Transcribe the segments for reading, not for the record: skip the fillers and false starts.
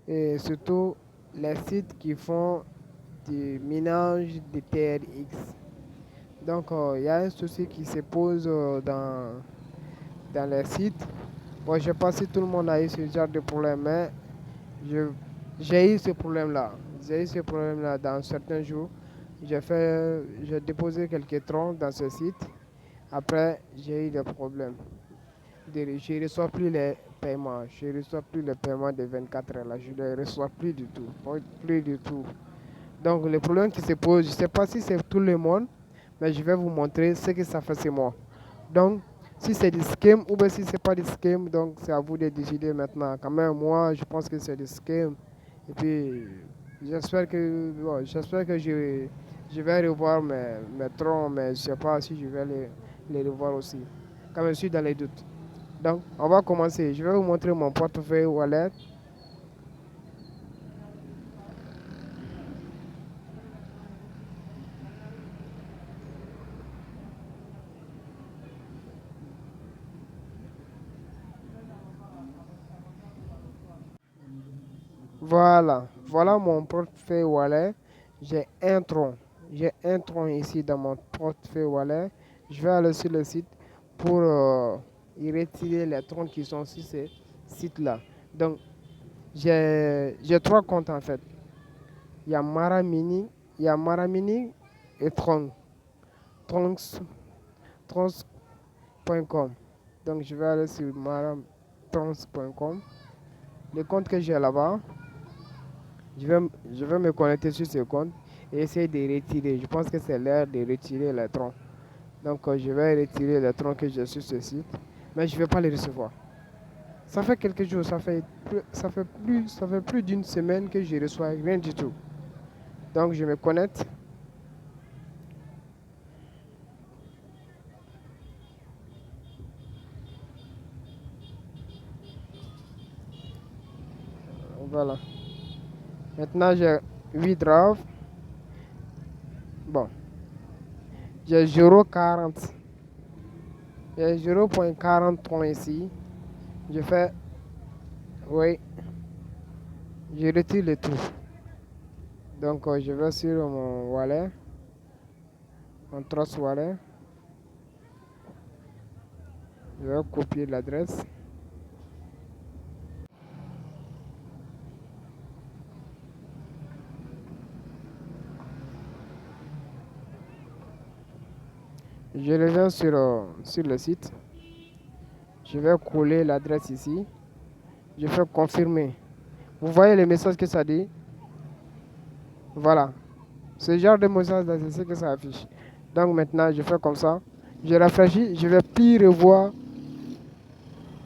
et surtout les sites qui font du minage de TRX. Donc, il y a un souci qui se pose dans les sites. Bon, je ne sais pas si tout le monde a eu ce genre de problème, mais je- j'ai eu ce problème-là. J'ai eu ce problème-là dans certains jours. J'ai déposé quelques troncs dans ce site. Après, j'ai eu des problèmes. Je ne reçois plus les paiements. Je ne reçois plus les paiements de 24 heures là. Je ne les reçois plus du tout. Plus du tout. Donc, le problème qui se pose, je ne sais pas si c'est tout le monde, mais je vais vous montrer ce que ça fait c'est moi. Donc, si c'est des scams ou bien si c'est pas des scams, donc c'est à vous de décider maintenant. Quand même, moi, je pense que c'est des scams. Et puis, j'espère que je vais revoir mes troncs, mais je ne sais pas si je vais les revoir aussi. Quand même, je suis dans les doutes. Donc, on va commencer. Je vais vous montrer mon portefeuille wallet. Voilà mon portefeuille wallet. J'ai un tronc. J'ai un tronc ici dans mon portefeuille wallet. Je vais aller sur le site pour y retirer les troncs qui sont sur ce site-là. Donc, j'ai trois comptes en fait. Il y a Maramini, il y a Maramini et Tron. Trons, Trons.com. Donc, je vais aller sur maratrons.com. Le compte que j'ai là-bas, je vais me connecter sur ce compte et essayer de retirer. Je pense que c'est l'heure de retirer les troncs. Donc, je vais retirer les troncs que j'ai sur ce site, mais je ne vais pas les recevoir. Ça fait quelques jours, ça fait plus d'une semaine que je ne reçois rien du tout. Donc, je me connecte. Voilà. Maintenant, j'ai 8 drives. Bon, j'ai 0,40. J'ai 0,40 ici. Je fais, oui, je retire le tout. Donc, je vais sur mon wallet, mon Trust Wallet. Je vais copier l'adresse. Je reviens sur le site. Je vais coller l'adresse ici. Je fais confirmer. Vous voyez le message que ça dit? Voilà. Ce genre de message, c'est ce que ça affiche. Donc maintenant, je fais comme ça. Je rafraîchis. Je vais plus revoir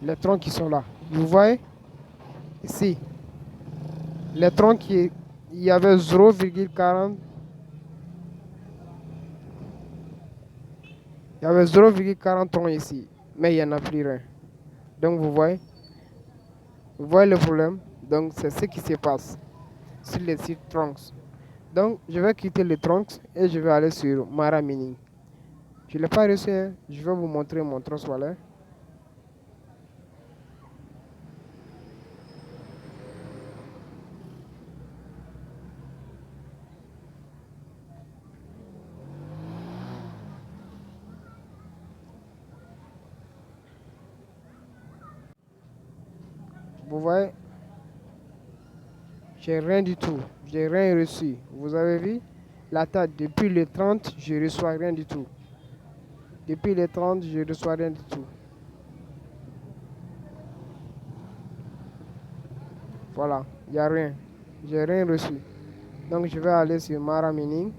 les troncs qui sont là. Vous voyez? Ici. Les troncs qui... Il y avait 0,40. Il y avait 0,40 troncs ici. Mais il n'y en a plus rien. Donc vous voyez? Vous voyez le problème? Donc c'est ce qui se passe sur les sites Trunks. Donc je vais quitter le Trunks et je vais aller sur Mara Mining. Je ne l'ai pas reçu, hein. Je vais vous montrer mon Trust Wallet. Vous voyez, j'ai rien du tout. J'ai rien reçu. Vous avez vu? La date, depuis le 30, je ne reçois rien du tout. Depuis le 30, je ne reçois rien du tout. Voilà, il n'y a rien. J'ai rien reçu. Donc je vais aller sur Mara Mining.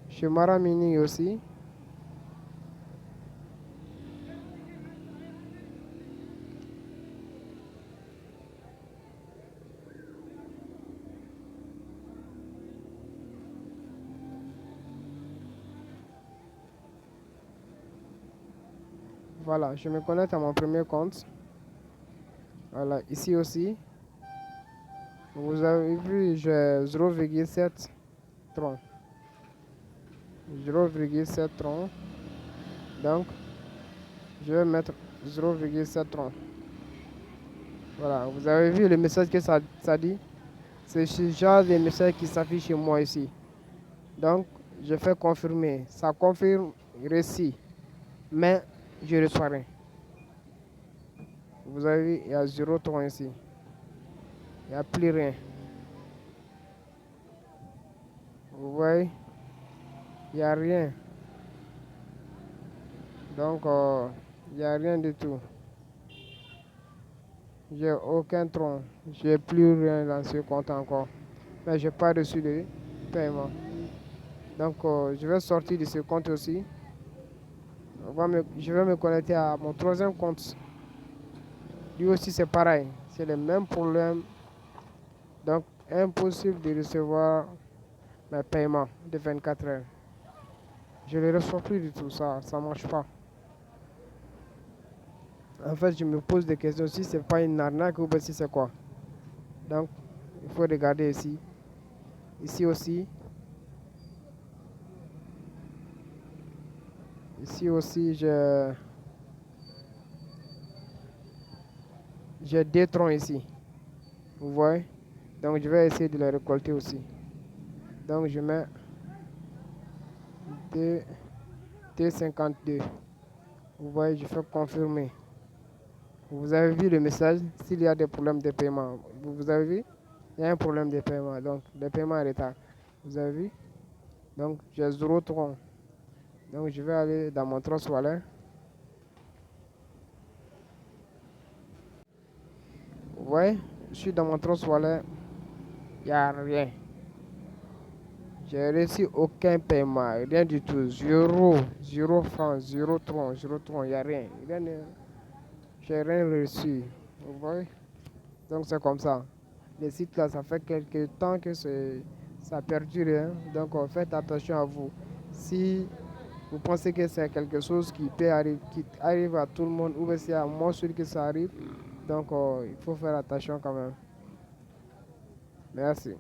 Chez Mara Mining aussi. Voilà, je me connecte à mon premier compte. Voilà, ici aussi. Vous avez vu, j'ai 0,7 troncs. 0,7 troncs. Donc, je vais mettre 0,7 troncs. Voilà, vous avez vu le message que ça dit? C'est ce genre de message qui s'affiche chez moi ici. Donc, je fais confirmer. Ça confirme récit. Mais je ne reçois rien. Vous avez vu, il y a 0 ici. Il n'y a plus rien. Vous voyez? Il n'y a rien. Donc, il n'y a rien du tout. J'ai aucun tronc. J'ai plus rien dans ce compte encore. Mais je n'ai pas reçu de paiement. Donc, je vais sortir de ce compte aussi. Je vais me connecter à mon troisième compte. Lui aussi, c'est pareil. C'est le même problème. Donc, impossible de recevoir mes paiements de 24 heures. Je ne les reçois plus du tout. Ça ne marche pas. En fait, je me pose des questions si c'est pas une arnaque ou bien si c'est quoi. Donc, il faut regarder ici. Ici aussi. Ici aussi, j'ai 2 troncs ici. Vous voyez? Donc, je vais essayer de les récolter aussi. Donc, je mets 2, 2,52. Vous voyez, je fais confirmer. Vous avez vu le message? S'il y a des problèmes de paiement, vous avez vu? Il y a un problème de paiement. Donc, le paiement est en retard. Vous avez vu? Donc, j'ai 0,3. Donc, je vais aller dans mon Trust Wallet. Vous voyez? Je suis dans mon Trust Wallet. Il n'y a rien. J'ai reçu aucun paiement. Rien du tout. 0 francs, 0,3, 0,3. Il n'y a rien. J'ai rien reçu. Vous voyez? Donc, c'est comme ça. Les sites là, ça fait quelques temps que ça perdure. Hein? Donc, faites attention à vous. Si vous pensez que c'est quelque chose qui arrive à tout le monde, ou bien c'est à moi seul que ça arrive, donc il faut faire attention quand même. Merci.